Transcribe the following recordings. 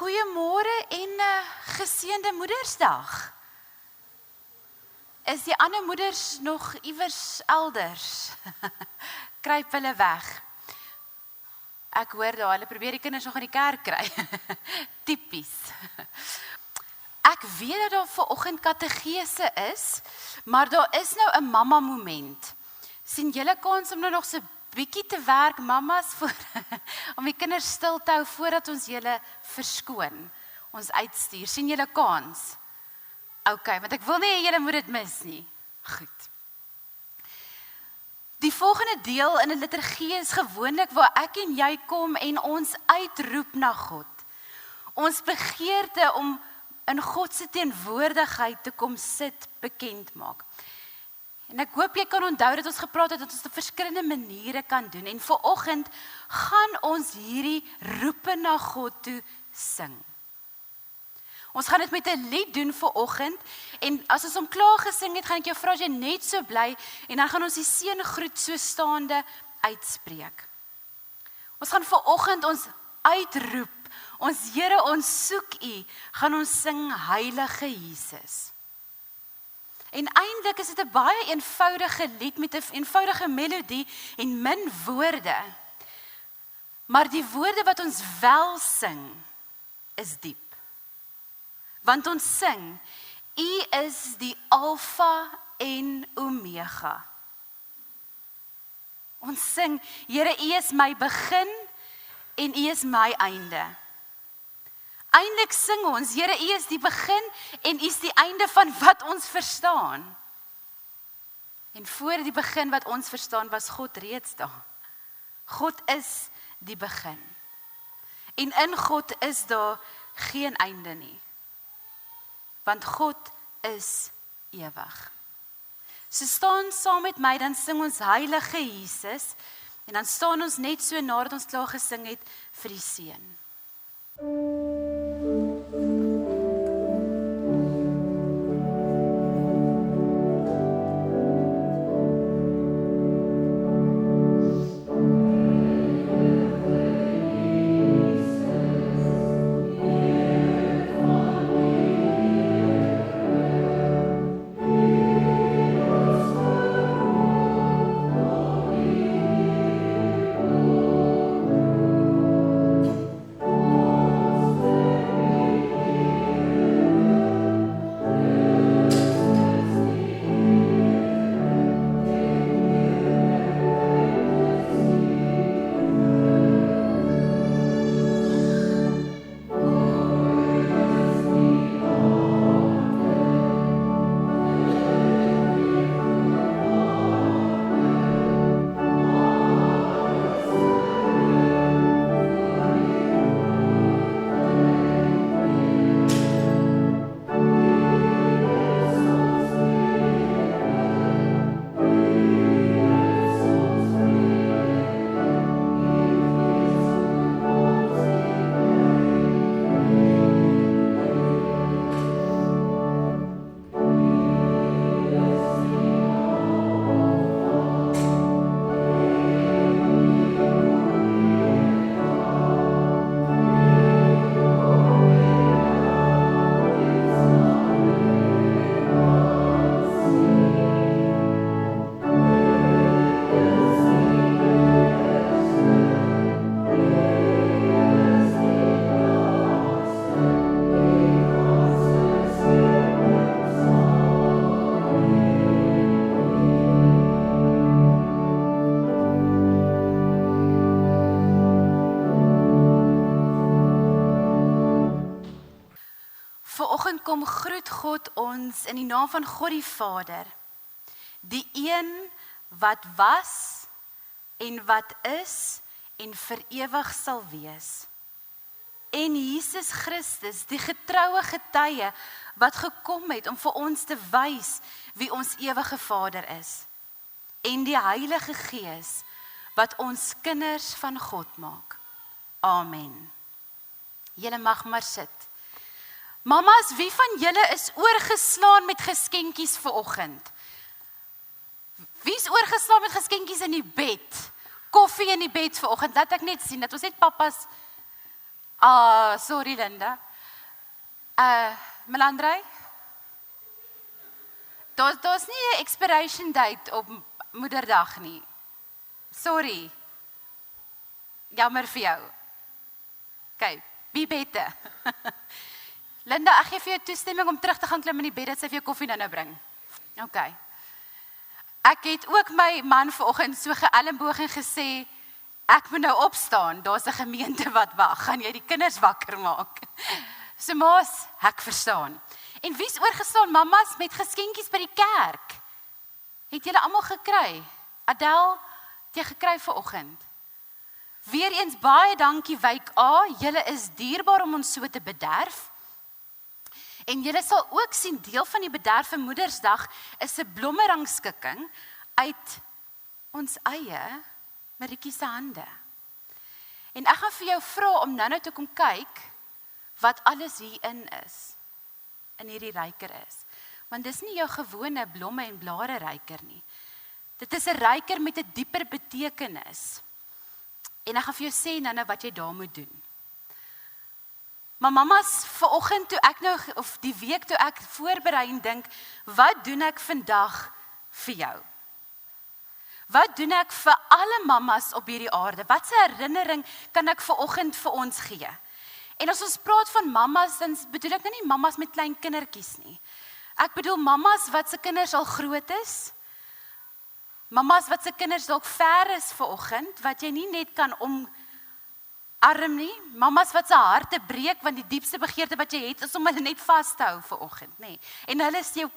Goeiemôre en geseënde Moedersdag. Is die ander moeders nog iewers elders? Kruip hulle weg. Ek hoor daar, hulle probeer die kinders nog in die kerk kry. Typies. Ek weet dat daar vanoggend kategese is, maar daar is nou 'n mamma moment. Sien julle kans om nou nog so bietjie te werk, mamas, om die kinders stil te hou voordat ons julle verskoon, ons uitstuur. Sien julle kans? OK, want ek wil nie julle moet dit mis nie. Goed. Die volgende deel in 'n liturgie is gewoonlik waar ek en jy kom en ons uitroep na God. Ons begeerte om in God se teenwoordigheid te kom sit bekend maak. En ek hoop jy kan onthou dat ons gepraat het dat ons op verskillende maniere kan doen. En vanoggend gaan ons hierdie roepe na God toe sing. Ons gaan dit met 'n lied doen vanoggend en as ons hom klaar gesing het, gaan ek jou vra as jy net so bly en dan gaan ons die seëngroet so staande uitspreek. Ons gaan vanoggend ons uitroep. Ons Here, ons soek U, gaan ons sing Heilige Jesus. En eintlik is dit 'n baie eenvoudige lied met 'n eenvoudige melodie en min woorde. Maar die woorde wat ons wel sing, is diep. Want ons sing, U is die Alfa en Omega. Ons sing, Here, U is my begin en U is my einde. Eindelik sing ons, Here, U is die begin en U is die einde van wat ons verstaan. En voor die begin wat ons verstaan was God reeds daar. God is die begin. En in God is daar geen einde nie. Want God is ewig. So staan saam met my, dan sing ons Heilige Jesus en dan staan ons net so nadat ons klaar gesing het vir die seën. Kom groet God ons in die naam van God die Vader, die een wat was en wat is en vir ewig sal wees. En Jesus Christus, die getroue getuie wat gekom het om vir ons te wys wie ons ewige Vader is. En die Heilige Gees wat ons kinders van God maak. Amen. Julle mag maar sit. Mamas, wie van julle is oorgeslaan met geskenkies vanoggend? Wie is oorgeslaan met geskenkies in die bed? Koffie in die bed vanoggend, laat ek net sien, dat ons net papas Sorry Linda. Melandrey? Daar's nie 'n expiration date op Moederdag nie. Sorry. Jammer vir jou. Okay, be better. Linda, ek gee vir jou toestemming om terug te gaan klim in die bed dat sy vir jou koffie nou bring. Okay. Ek het ook my man vanoggend so geëlmboog en gesê, ek moet nou opstaan, daar's 'n gemeente wat wag, gaan jy die kinders wakker maak? So maas, ek verstaan. En wie's oorgestaan, mamas met geskenkies by die kerk? Het julle almal gekry? Adel, het jy gekry vanoggend? Weereens baie dankie Wyk A, julle is dierbaar om ons so te bederf. En julle sal ook sien, deel van die bederf vir Moedersdag is 'n blommerangskikking uit ons eie Maritjie se hande. En ek gaan vir jou vra om nou te kom kyk wat alles hierin is, in hierdie ryker is. Want dis nie jou gewone blomme en blare ryker nie. Dit is 'n ryker met 'n dieper betekenis. En ek gaan vir jou sê nou wat jy daar moet doen. Maar mamas, vanoggend toe ek nou, of die week toe ek voorberei en dink, wat doen ek vandag vir jou? Wat doen ek vir alle mamas op hierdie aarde? Wat 'n herinnering kan ek vanoggend vir ons gee? En as ons praat van mamas, dan bedoel ek nou nie mamas met klein kindertjies nie. Ek bedoel mamas wat se kinders al groot is, mamas wat se kinders dalk ver is vanoggend, wat jy nie net kan omarm nie, mamas wat se harte breek, want die diepste begeerte wat jy het, is om hulle net vas te hou vanoggend, nê. En hulle is jou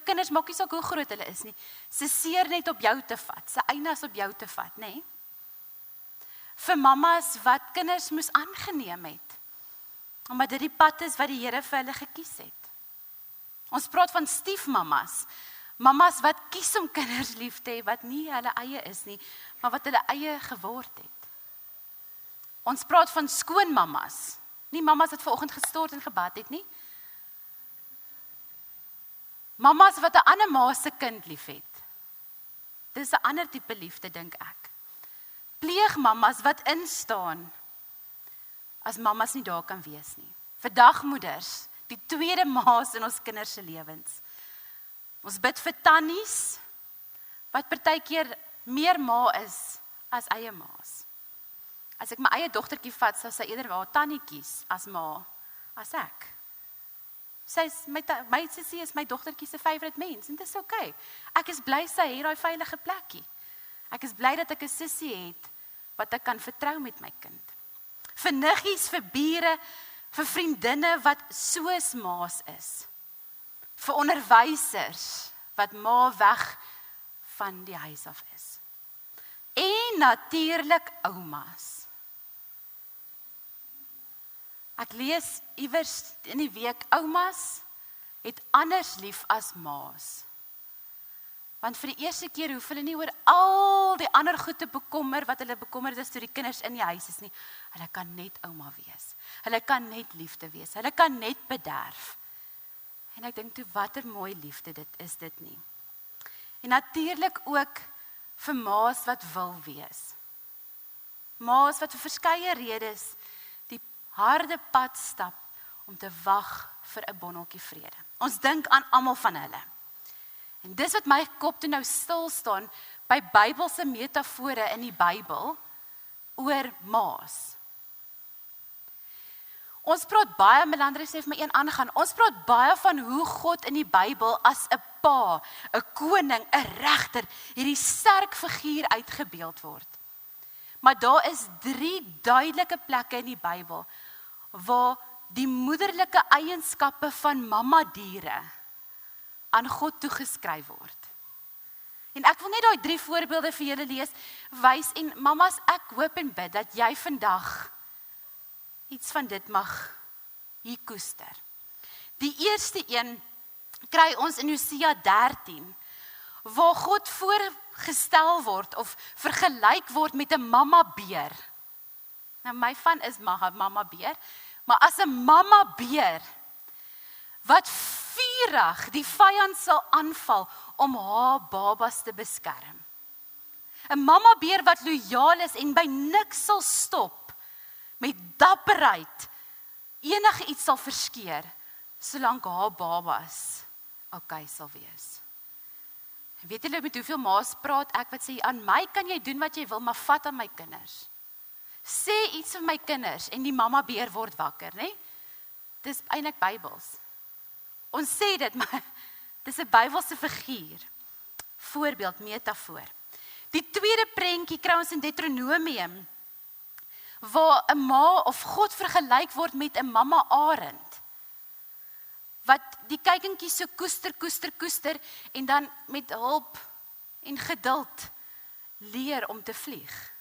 kinders, maak nie saak hoe groot hulle is nie, se seer net op jou te vat, se eienaas op jou te vat, nê. Vir mamas wat kinders moes aangeneem het, omdat dit die pad is wat die Here vir hulle gekies het. Ons praat van stiefmamas, mamas wat kies om kinders lief te hê, wat nie hulle eie is nie, maar wat hulle eie geword het. Ons praat van skoonmamas, nie mamas wat vanoggend gestort en gebad het nie. Mamas wat 'n ander ma se kind lief het. Dis 'n ander tipe liefde, dink ek. Pleegmamas wat instaan, as mamas nie daar kan wees nie. Vir dagmoeders, die tweede maas in ons kinders se lewens. Ons bid vir tannies, wat partykeer meer ma is as eie maas. As ek my eie dogtertjie vat, sal sy eerder haar tannie kies as ma, as ek. My sussie is my dogtertjie se favourite mens, en dit is okay. Ek is bly sy het daai veilige plekkie. Ek is bly dat ek 'n sussie het, wat ek kan vertrou met my kind. Vir niggies, vir bure, vir vriendinne wat soos maas is. Vir onderwysers wat ma weg van die huis af is. En natuurlik oumas. Ek lees iewers in die week, oumas het anders lief as maas. Want vir die eerste keer hoef hulle nie oor al die ander goed te bekommer, wat hulle bekommerd is toe die kinders in die huis is nie. Hulle kan net ouma wees. Hulle kan net liefde wees. Hulle kan net bederf. En ek dink toe, wat 'n mooi liefde dit is dit nie. En natuurlik ook vir maas wat wil wees. Maas wat vir verskeie redes die harde pad stap om te wag vir 'n bonneltjie vrede. Ons dink aan almal van hulle. En dis wat my kop toe nou stil staan by Bybelse metafore in die Bybel oor maas. Ons praat baie, Melandrey sê vir my een aangaan, ons praat baie van hoe God in die Bybel as 'n pa, 'n koning, 'n regter, hierdie sterk figuur uitgebeeld word. Maar daar is 3 duidelike plekke in die Bybel waar die moederlike eienskappe van mamma diere aan God toegeskryf word. En ek wil net daai 3 voorbeelde vir julle lees, wys en mamas, ek hoop en bid dat jy vandag iets van dit mag hier koester. Die eerste een kry ons in Hosea 13, waar God voorgestel word of vergelyk word met 'n mamma beer. Nou my van is mamma beer, maar as 'n mamma beer wat vurig die vyand sal aanval om haar babas te beskerm. 'n Mamma beer wat lojaal is en by niks sal stop met dapperheid enige iets sal verskeer, solank haar babas okay sal wees. Weet julle met hoeveel ma's praat ek wat sê, aan my kan jy doen wat jy wil, maar vat aan my kinders. Sê iets vir my kinders en die mamma beer word wakker, né? Dis eintlik Bybels. Ons sê dit, maar dis 'n Bybelse figuur. Voorbeeld, metafoor. Die tweede prentjie kry ons in Deuteronomium, waar 'n ma of God vergelyk word met 'n mamma arend, wat die kuikentjie so koester, en dan met hulp en geduld leer om te vlieg.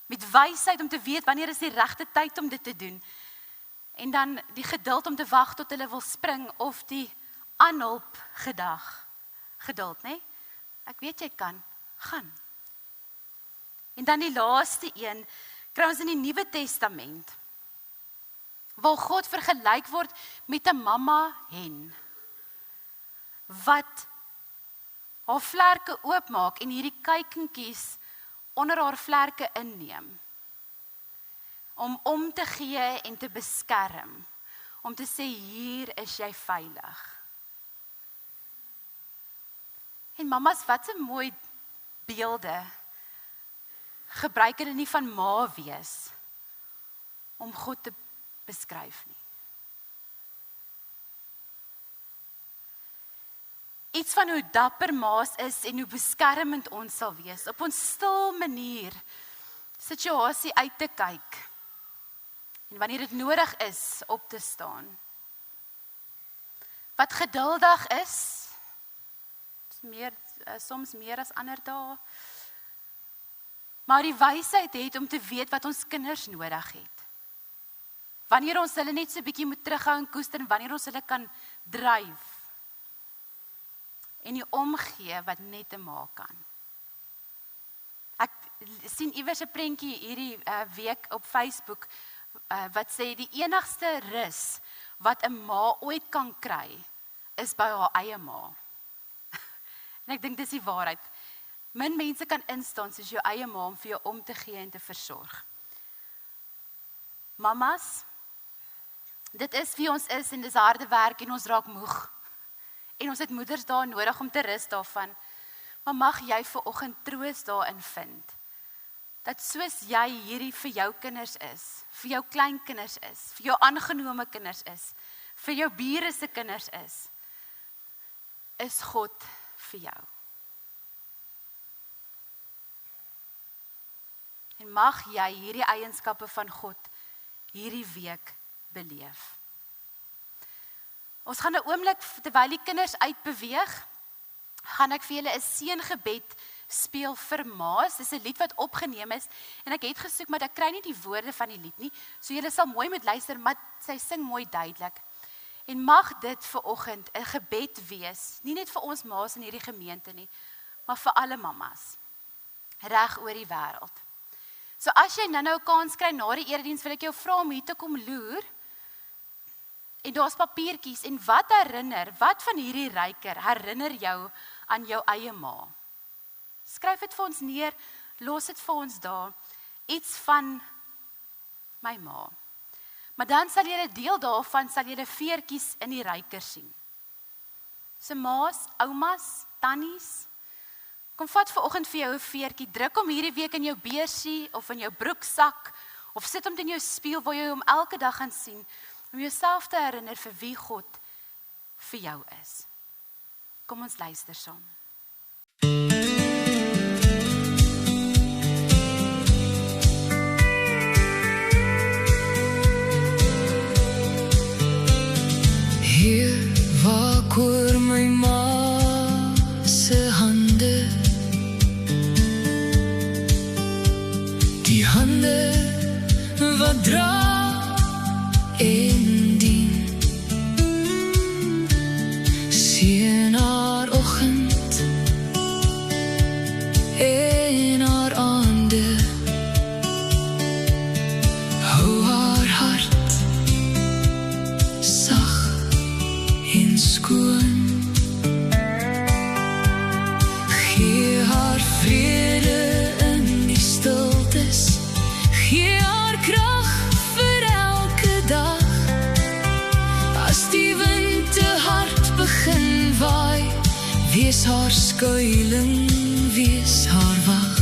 Met wysheid om te weet wanneer is die regte tyd om dit te doen, en dan die geduld om te wag tot hulle wil spring, of die aanhulp geduld, né? Ek weet jy kan, gaan. En dan die laaste een, kry ons in die Nuwe Testament, waar God vergelyk word met 'n mamma hen, wat haar vlerke oopmaak en hierdie kuikentjies onder haar vlerke inneem, om te gee en te beskerm, om te sê, hier is jy veilig. En mamas, wat 'n mooi beelde gebruik hulle nie van ma wees, om God te beskryf nie. Iets van hoe dapper ma's is en hoe beskermend ons sal wees, op ons stil manier, situasie uit te kyk, en wanneer dit nodig is, op te staan. Wat geduldig is, soms meer as ander dae, maar die wysheid het om te weet wat ons kinders nodig het. Wanneer ons hulle net so 'n bietjie moet terughou en koester, en wanneer ons hulle kan dryf, en die omgee wat net te maak kan. Ek sien iewers 'n prentjie hierdie week op Facebook, wat sê die enigste rus wat 'n ma ooit kan kry, is by haar eie ma. En ek dink dis die waarheid. Min mense kan instaan soos jou eie ma om vir jou om te gee en te versorg. Mamas, dit is wie ons is en dis harde werk en ons raak moeg. En ons het Moedersdae nodig om te rus daarvan. Maar mag jy vanoggend troos daarin vind, dat soos jy hierdie vir jou kinders is, vir jou kleinkinders is, vir jou aangenome kinders is, vir jou bure se kinders is God vir jou. En mag jy hierdie eienskappe van God hierdie week beleef. Ons gaan 'n oomblik, terwyl die kinders uitbeweeg, gaan ek vir julle 'n seëngebed speel vir ma's. Dis 'n lied wat opgeneem is, en ek het gesoek, maar ek kry nie die woorde van die lied nie, so julle sal mooi moet luister, maar sy sing mooi duidelik. En mag dit vanoggend 'n gebed wees, nie net vir ons ma's in hierdie gemeente nie, maar vir alle mamas, reg oor die wêreld. So as jy nou 'n kans kry na die erediens, wil ek jou vra om hier te kom loer, en daar's papiertjies, en wat van hierdie ryker herinner jou aan jou eie ma? Skryf dit vir ons neer, los dit vir ons daar, iets van my ma. Maar dan sal jy 'n deel daarvan, sal jy 'n veertjies in die ryker sien. So ma's, oumas, tannies, kom vat vanoggend vir jou 'n veertjie, druk hom hierdie week in jou beursie, of in jou broeksak, of sit hom in jou spieël, waar jy hom elke dag gaan sien, om jouself te herinner vir wie God vir jou is. Kom ons luister saam. Hier waak oor my ma se hande, die hande wat dra en dien, sien haar oggend haar skuiling, wees haar wag.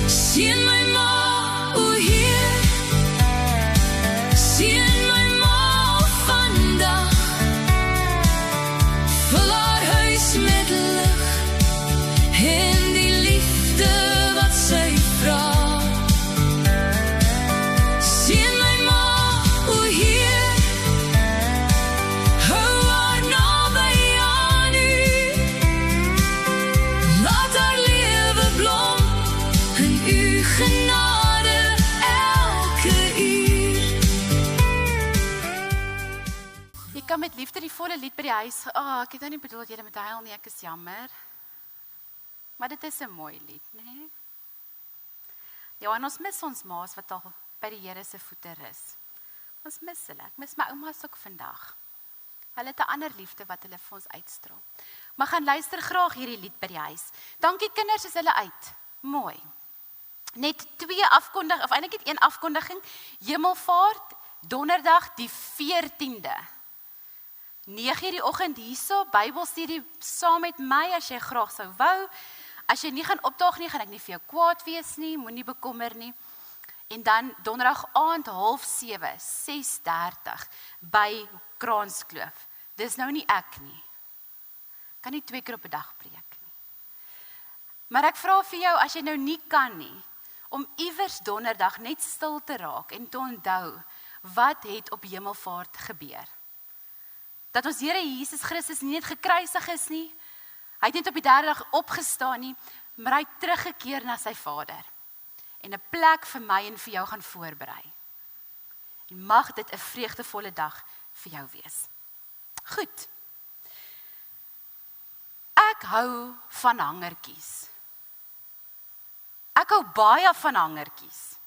Sien my ma, o Heer, sien my ma vandag, vul haar huis met lig, en die liefde wat sy vra. Sien my ma, o Heer, hou haar naby aan u, laat haar lewe blom in u genade elke uur. Jy kan met liefde die volle lied by die huis, ek het nou nie bedoel dat jy moet huil nie, ek is jammer. Maar dit is 'n mooi lied, né? Ja, en ons mis ons maas wat al by die Here se voete is. Ons mis hulle. Ek mis my ouma's ook vandag. Hulle het 'n ander liefde wat hulle vir ons uitstraal. Maar gaan luister graag hierdie lied by die huis. Dankie kinders, is hulle uit. Mooi. Net 2 afkondigings, of eintlik net 1 afkondiging. Hemelvaart, donderdag die 14de. 9:00 die oggend hierso, Bybelstudie saam met my as jy graag sou wou. As jy nie gaan opdaag nie, gaan ek nie vir jou kwaad wees nie, moenie bekommer nie. En dan donderdag aand 6:30, 6:30 by Kranskloof. Dis nou nie ek nie. Kan nie 2 keer op 'n dag preek nie. Maar ek vra vir jou, as jy nou nie kan nie, om iewers donderdag net stil te raak en te onthou, wat het op Hemelvaart gebeur? Dat ons Here Jesus Christus nie net gekruisig is nie, hy het net op die 3de dag opgestaan nie, maar hy het teruggekeer na sy Vader en 'n plek vir my en vir jou gaan voorberei. En mag dit 'n vreugdevolle dag vir jou wees. Goed. Ek hou van hangertjies. Ek hou baie van hangertjies.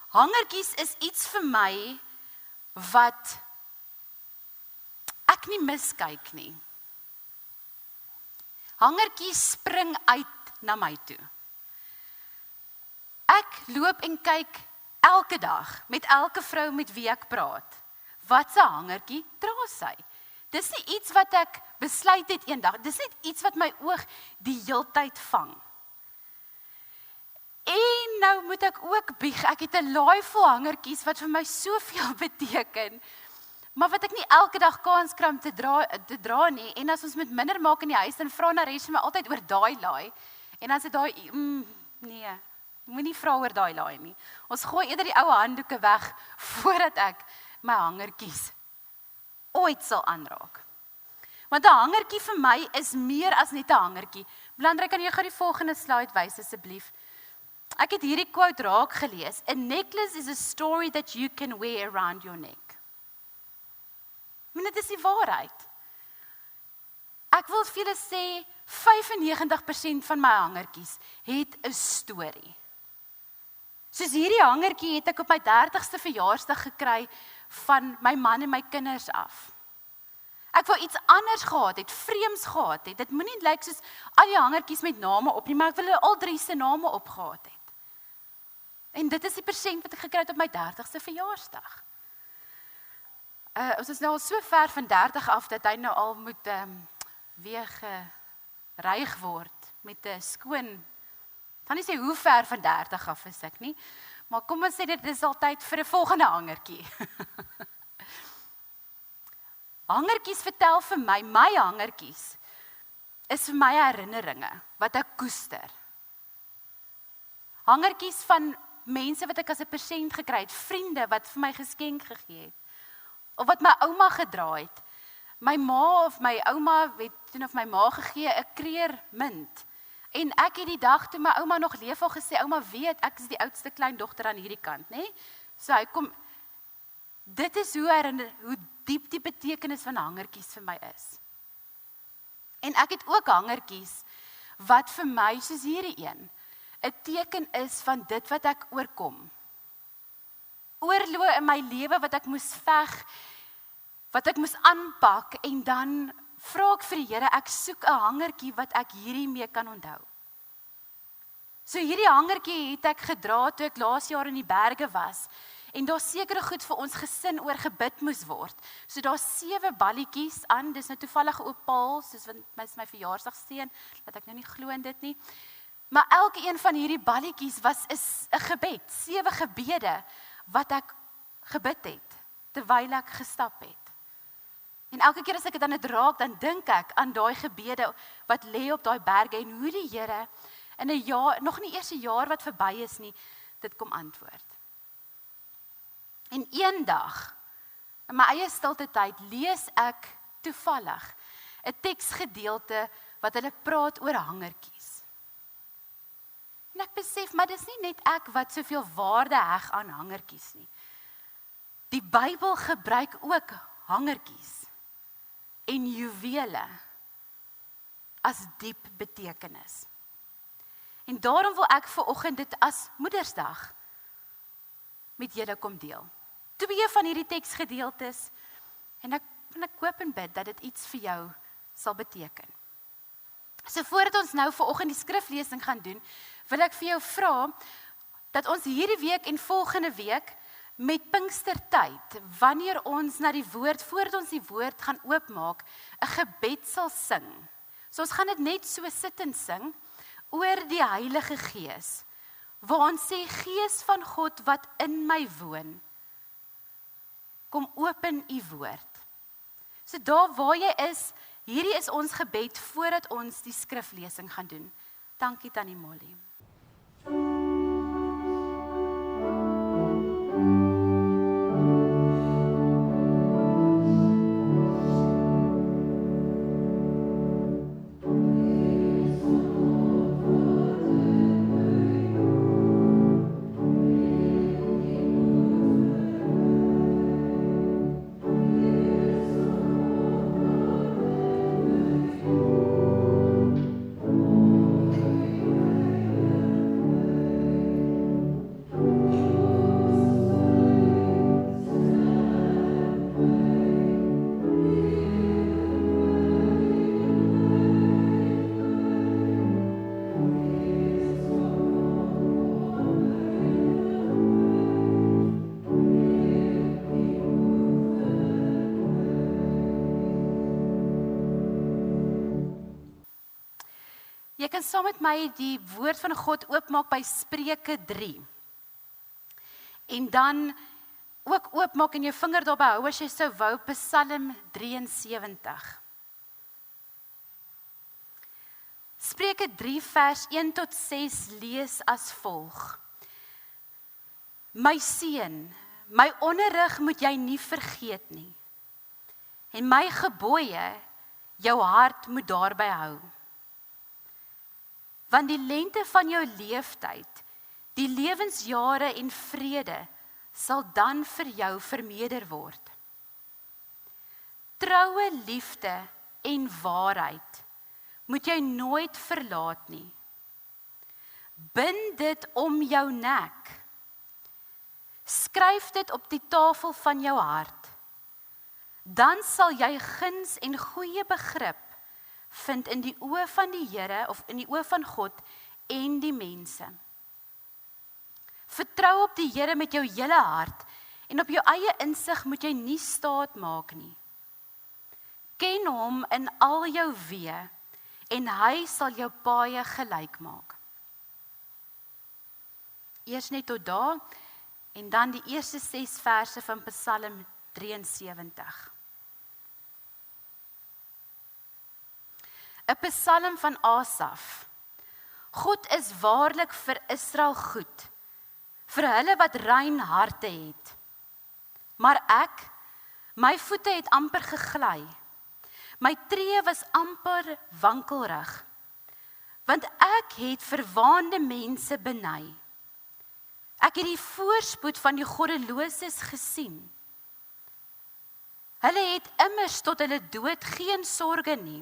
Hangertjies is iets vir my wat ek nie miskyk nie. Hangertjies spring uit na my toe. Ek loop en kyk elke dag met elke vrou met wie ek praat. Wat 'n hangertjie dra sy? Dis nie iets wat ek besluit het eendag. Dis net iets wat my oog die heeltyd vang. En nou moet ek ook bieg, ek het 'n laai vol hangertjies wat vir my soveel beteken, maar wat ek nie elke dag kans kry om te dra nie. En as ons met minder maak in die huis, dan vra Naresh my altyd oor daai laai. En dan sê daai, nee, moenie vra oor daai laai nie. Ons gooi eerder die ou handdoeke weg, voordat ek my hangertjies ooit sal aanraak. Want 'n hangertjie vir my is meer as net 'n hangertjie. Blandry, kan jy gou die volgende slide wys asseblief? Ek het hierdie quote raak gelees. A necklace is a story that you can wear around your neck. Maar dit is die waarheid. Ek wil vir julle sê, 95% van my hangertjies het 'n storie. Soos hierdie hangertjie het ek op my 30ste verjaarsdag gekry van my man en my kinders af. Ek wou iets anders gehad het, vreemds gehad het. Dit moenie lyk soos al die hangertjies met name op nie, maar ek wil hulle al 3 se name opgehad het. En dit is die persent wat ek gekry het op my 30ste verjaarsdag. Ons is nou al so ver van 30 af, dat hy nou al moet weer gereig word met 'n skoon. Ek kan nie sê hoe ver van 30 af is ek nie, maar kom ons sê dit is al tyd vir 'n volgende hangertjie. Hangertjies vertel vir my hangertjies is vir my herinneringe wat ek koester. Hangertjies van mense wat ek as 'n persent gekry het, vriende wat vir my geskenk gegee het, of wat my ouma gedra het. My ma of my ouma het toen of my ma gegee 'n kreermunt. En ek het die dag toe my ouma nog leef al gesê, ouma weet, ek is die oudste kleindogter aan hierdie kant, né? So hy kom, dit is hoe diep die betekenis van hangertjies vir my is. En ek het ook hangertjies wat vir my, soos hierdie een, 'n teken is van dit wat ek oorkom. Oorloë in my lewe wat ek moes veg, wat ek moes aanpak, en dan vra ek vir die Here, ek soek 'n hangertjie wat ek hierdie mee kan onthou. So hierdie hangertjie het ek gedra toe ek laas jaar in die berge was, en daar sekere goed vir ons gesin oor gebid moes word. So daar 7 balletjies aan, dis nou toevallig ook Paul, soos wat my verjaarsdagseën, dat ek nou nie glo in dit nie. Maar elke een van hierdie balletjies is 'n gebed, 7 gebede wat ek gebid het, terwyl ek gestap het. En elke keer as ek dit aan dit raak, dan dink ek aan daai gebede wat lê op daai berge en hoe die Here in 'n jaar, nog nie eers 'n jaar wat verby is nie, dit kom antwoord. En eendag, in my eie stilte tyd, lees ek toevallig 'n teksgedeelte wat hulle praat oor hangertjies. En ek besef, maar dis nie net ek wat soveel waarde heg aan hangertjies nie. Die Bybel gebruik ook hangertjies en juwele as diep betekenis. En daarom wil ek vanoggend dit as Moedersdag met julle kom deel. 2 van hierdie teksgedeeltes en ek hoop en bid dat dit iets vir jou sal beteken. So voordat ons nou vanoggend die skriflesing gaan doen, wil ek vir jou vra dat ons hierdie week en volgende week met Pinkstertyd, wanneer ons na die woord, voordat ons die woord gaan oopmaak, 'n gebed sal sing. So ons gaan dit net so sit en sing oor die Heilige Gees, waar ons sê, Gees van God wat in my woon, kom open u woord. So daar waar jy is, hierdie is ons gebed voordat ons die skriflesing gaan doen. Dankie Tannie Molly. Jy kan saam met my die woord van God oopmaak by Spreuke 3. En dan ook oopmaak en jou vinger daarby hou as jy sou wou, Psalm 73. Spreuke 3 vers 1 tot 6 lees as volg. My seun, my onderrig moet jy nie vergeet nie. En my gebooie, jou hart moet daarby hou. Want die lengte van jou leeftyd, die lewensjare en vrede, sal dan vir jou vermeerder word. Troue liefde en waarheid moet jy nooit verlaat nie. Bind dit om jou nek. Skryf dit op die tafel van jou hart. Dan sal jy guns en goeie begrip vind in die oë van die Here of in die oë van God en die mense. Vertrou op die Here met jou hele hart en op jou eie insig moet jy nie staat maak nie. Ken hom in al jou weë en hy sal jou paaie gelyk maak. Eers net tot daar en dan die eerste 6 verse van Psalm 73. 'n Psalm van Asaf. God is waarlik vir Israel goed, vir hulle wat rein harte het. Maar ek, my voete het amper gegly. My tree was amper wankelrig, want ek het verwaande mense beny. Ek het die voorspoed van die goddeloses gesien. Hulle het immers tot hulle dood geen sorge nie,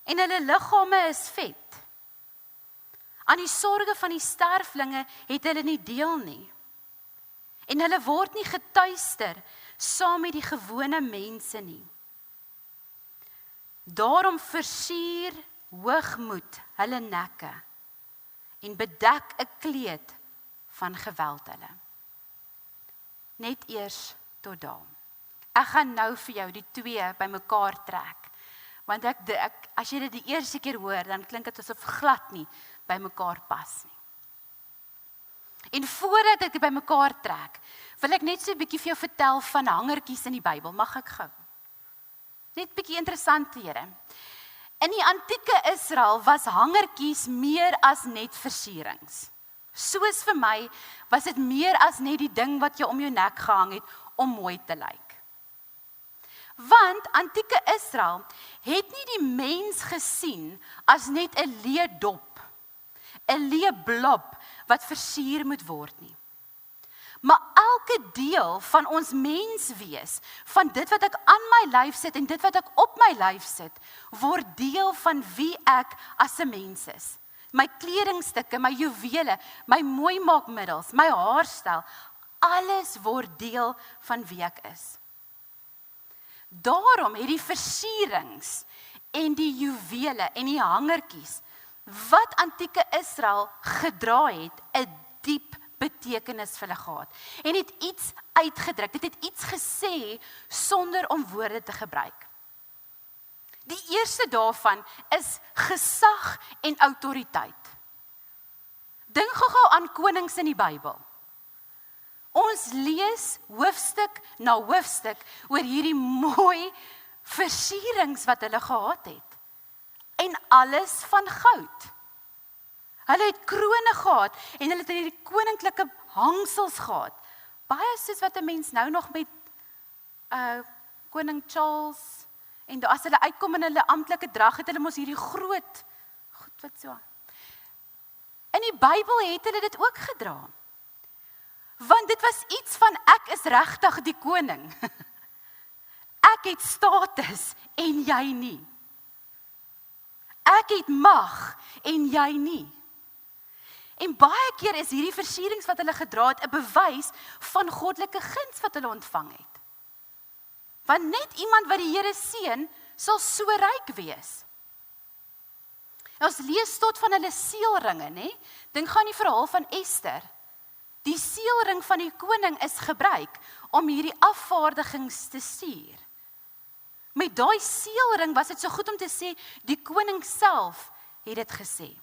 en hulle liggame is vet. Aan die sorge van die sterflinge het hulle nie deel nie. En hulle word nie getuister saam met die gewone mense nie. Daarom versier hoogmoed hulle nekke en bedek 'n kleed van geweld hulle. net eers tot daar. Ek gaan nou vir jou die twee bymekaar trek. Want as jy dit die eerste keer hoor, dan klink dit asof glad nie bymekaar pas nie. En voordat ek dit bymekaar trek, wil ek net so 'n bietjie vir jou vertel van hangertjies in die Bybel. Mag ek gou? Net 'n bietjie interessanthede. In die antieke Israel was hangertjies meer as net versierings. Soos vir my was dit meer as net die ding wat jy om jou nek gehang het om mooi te lyk. Want antieke Israel het nie die mens gesien as net 'n leë dop, 'n leë blob wat versier moet word nie. Maar elke deel van ons menswees, van dit wat ek aan my lyf sit en dit wat ek op my lyf sit, word deel van wie ek as 'n mens is. My kledingstukke, my juwele, my mooimaakmiddels, my haarstyl, alles word deel van wie ek is. Daarom het die versierings en die juwele en die hangertjies wat antieke Israel gedra het, 'n diep betekenis vir hulle gehad. En het iets uitgedruk, dit het iets gesê sonder om woorde te gebruik. Die eerste daarvan is gesag en autoriteit. Dink gou aan konings in die Bybel. Ons lees hoofstuk na hoofstuk oor hierdie mooi versierings wat hulle gehad het. En alles van goud. Hulle het krone gehad en hulle het hierdie koninklike hangsels gehad. Baie soos wat 'n mens nou nog met koning Charles en as hulle uitkom in hulle amptelike drag het hulle mos hierdie groot goed wat so. In die Bybel het hulle dit ook gedra. Want dit was iets van ek is regtig die koning. Ek het status en jy nie. Ek het mag en jy nie. En baie keer is hierdie versierings wat hulle gedra het 'n bewys van goddelike guns wat hulle ontvang het. Want net iemand wat die Here seën, sal so ryk wees. Ons lees tot van hulle seelringe, nê? Dink gaan die verhaal van Ester. Die seelring van die koning is gebruik om hierdie afvaardigings te stuur. Met daai seelring was dit so goed om te sê, die koning self het dit gesê.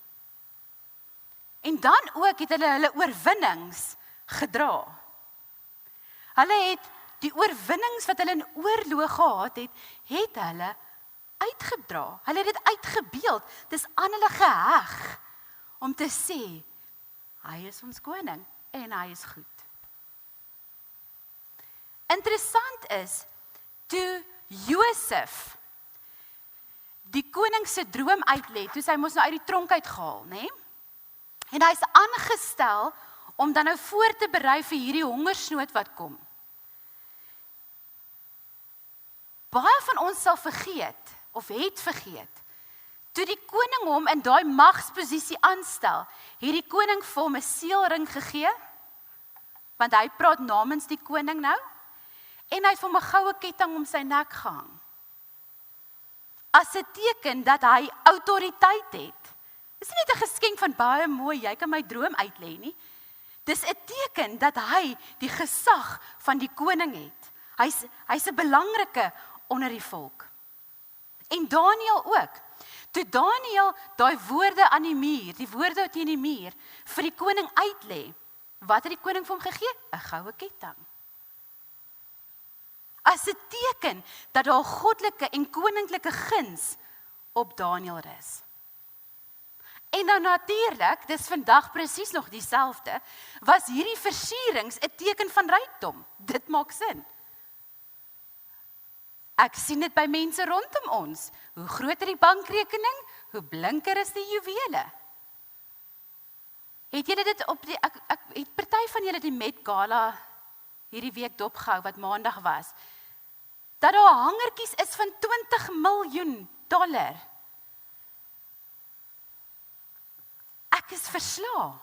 En dan ook het hulle oorwinnings gedra. Hulle het die oorwinnings wat hulle in oorlog gehad het hulle uitgedra. Hulle het dit uitgebeeld. Dis aan hulle geheg om te sê, hy is ons koning en hy is goed. Interessant is, toe Josef die koning se droom uitlê, toe hy mos nou uit die tronk uitgehaal, nê? En hy is aangestel om dan nou voor te berei vir hierdie hongersnood wat kom. Baie van ons sal vergeet, of het vergeet, toe die koning hom in daai magsposisie aanstel, het die koning vir hom 'n seelring gegee, want hy praat namens die koning nou, en hy het vir hom 'n goue ketting om sy nek gehang. As 'n teken dat hy autoriteit het. Dis nie net 'n geskenk van baie mooi, jy kan my droom uitlê nie. Dis 'n teken dat hy die gesag van die koning het. Hy's 'n belangrike onder die volk. En Daniël ook. Toe Daniël daai woorde aan die muur, die woorde teen die muur, vir die koning uitlê, wat het die koning vir hom gegee? 'n Goue ketting. As 'n teken dat daar goddelike en koninklike guns op Daniël is. En nou natuurlik, dis vandag presies nog dieselfde, was hierdie versierings 'n teken van rykdom. Dit maak sin. Ek sien dit by mense rondom ons. Hoe groter die bankrekening, hoe blinker is die juwele. Het julle dit op die ek het party van julle die Met Gala hierdie week dopgehou wat maandag was. Dat daar hangertjies is van $20 miljoen. Ek is verslae.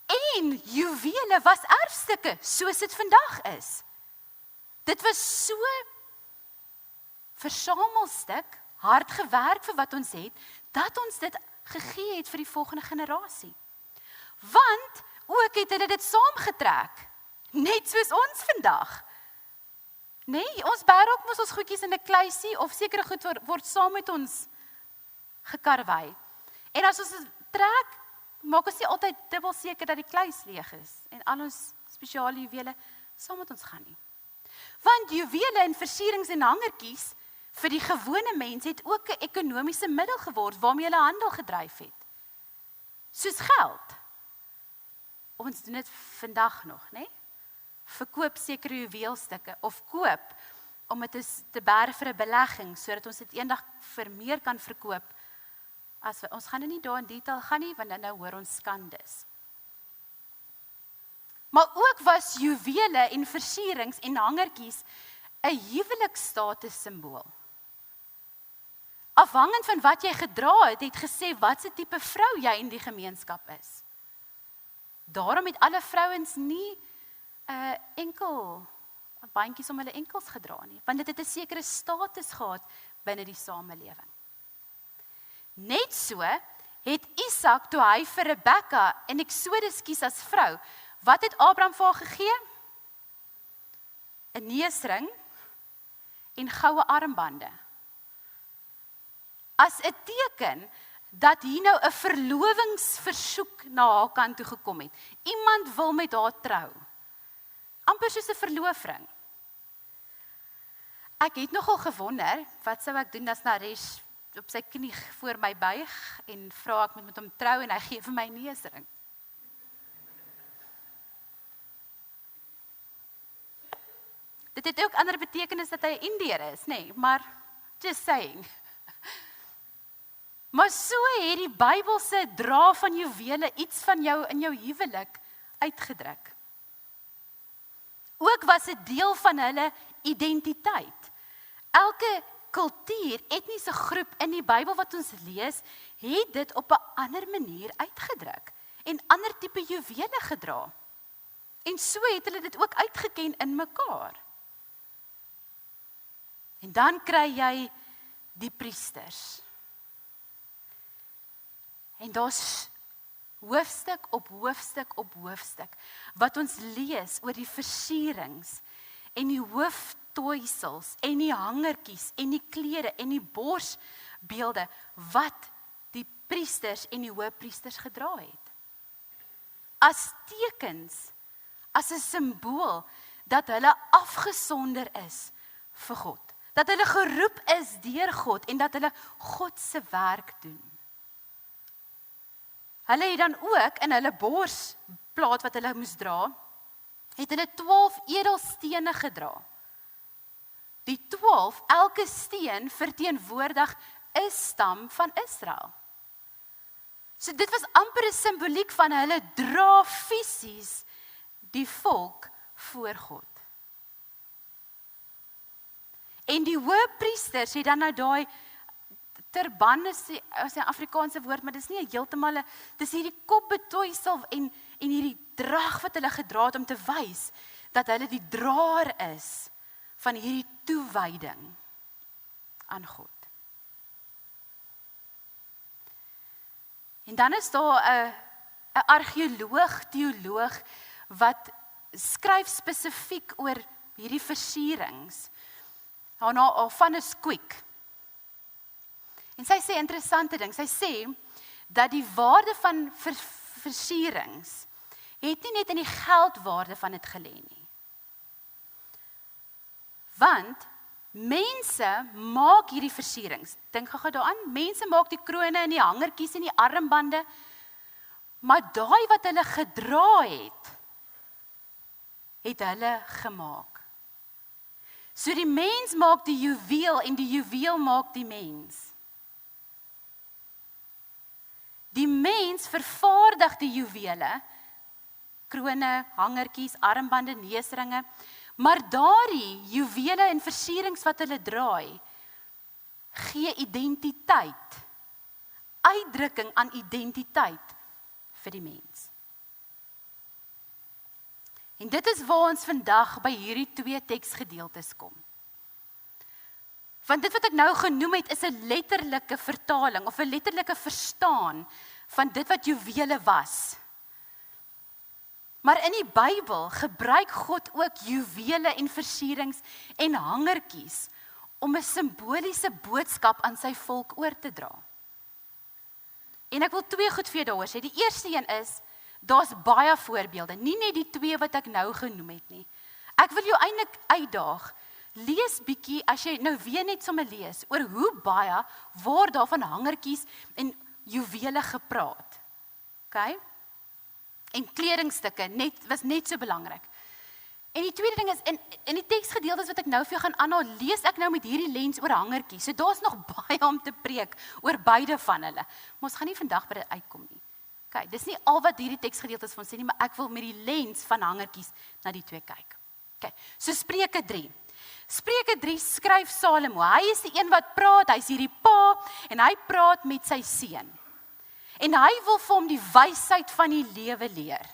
En juwele was erfstukke, soos dit vandag is. Dit was so versamelstuk, hard gewerk vir wat ons het, dat ons dit gegee het vir die volgende generasie. Want ook het hulle dit saamgetrek. Net soos ons vandag. Nee, ons bær ook mos ons goedjies in 'n kluisie of sekere goed word saam met ons gekarwei. En as ons dit trek, maak ons nie altyd dubbel seker dat die kluis leeg is en al ons spesiale juwele saam met ons gaan nie. Want juwele en versierings en hangertjies vir die gewone mens het ook 'n ekonomiese middel geword waarmee hulle handel gedryf het. Soos geld. Ons doen dit vandag nog, né? Verkoop sekere juweelstukke of koop om dit te bære vir 'n belegging sodat ons dit eendag vir meer kan verkoop. Ons gaan nie daar in detail gaan nie, want nou hoor ons skandes. Maar ook was juwele en versierings en hangertjies 'n huweliksstatus simbool. Afhangend van wat jy gedra het gesê wat se tipe vrou jy in die gemeenskap is. Daarom het alle vrouens nie enkel bandjies om hulle enkels gedra nie, want dit het 'n sekere status gehad binne die samelewing. Net so het Isak toe hy vir Rebekka in Eksodus kies as vrou, wat het Abraham vir haar gegee? 'n neusring en goue armbande. As 'n teken dat hier nou 'n verlovingsversoek na haar kant toe gekom het. Iemand wil met haar trou. Amper soos 'n verloofring. Ek het nogal gewonder, wat sou ek doen as Naresh op sy knie voor my buig en vra ek moet met hom trou en hy gee vir my neusring. Dit het ook ander betekenis dat hy 'n Indiër is, nee, maar just saying. Maar so het die Bybelse dra van juwele iets van jou in jou huwelik uitgedruk. Ook was dit deel van hulle identiteit. Elke kultuur, etniese groep in die Bybel wat ons lees, het dit op 'n ander manier uitgedruk en ander tipe juwele gedra. En so het hulle dit ook uitgeken in mekaar. En dan kry jy die priesters. En daar's hoofstuk op hoofstuk op hoofstuk wat ons lees oor die versierings en die hooftooisels en die hangertjies en die klere en die borsbeelde wat die priesters en die hoëpriesters gedra het. As tekens, as 'n simbool dat hulle afgesonder is vir God. Dat hulle geroep is deur God en dat hulle God se werk doen. Hulle het dan ook in hulle borsplaat wat hulle moes dra, het hulle 12 edelstene gedra. Die 12, elke steen verteenwoordig 'n stam van Israel. So dit was amper 'n simboliek van hulle dra fisies die volk voor God. En die hoëpriesters het dan nou daai turban is 'n Afrikaanse woord, maar dis nie heeltemal dis hierdie kopbetoisel en hierdie drag wat hulle gedra het om te wys dat hulle die draer is van hierdie toewyding aan God. En dan is daar 'n argeoloog, teoloog wat skryf spesifiek oor hierdie versierings. Haar van is Quick. En sy sê interessante ding, sy sê dat die waarde van versierings het nie net in die geldwaarde van dit gelê nie. Want mense maak hierdie versierings, dink gou daaraan, mense maak die krone en die hangertjies en die armbande, maar daai wat hulle gedra het hulle gemaak. So die mens maak die juweel en die juweel maak die mens. Die mens vervaardig die juwele, krone, hangertjies, armbande, neusringe, maar daardie juwele en versierings wat hulle draai, gee identiteit, uitdrukking aan identiteit vir die mens. En dit is waar ons vandag by hierdie twee teksgedeeltes kom. Want dit wat ek nou genoem het is 'n letterlike vertaling of 'n letterlike verstaan van dit wat juwele was. Maar in die Bybel gebruik God ook juwele en versierings en hangertjies om 'n simboliese boodskap aan sy volk oor te dra. En ek wil 2 goed vir jou daaroor sê. Die eerste een is, daar's baie voorbeelde, nie net die 2 wat ek nou genoem het nie. Ek wil jou eintlik uitdaag, lees bietjie, as jy nou weer net sommer lees, oor hoe baie word daar van hangertjies en juwele gepraat. OK? En kledingstukke was net so belangrik. En die tweede ding is, in die teksgedeeltes wat ek nou vir jou gaan aanhaal, lees ek nou met hierdie lens oor hangertjies. So daar's nog baie om te preek oor beide van hulle. Maar ons gaan nie vandag by dit uitkom nie. OK, dis nie al wat hierdie teksgedeeltes van sê nie, maar ek wil met die lens van hangertjies na die 2 kyk. OK, so Spreuke 3. Spreuke 3 skryf Salomo. Hy is die een wat praat, hy's hierdie pa, en hy praat met sy seun. En hy wil vir hom die wysheid van die lewe leer.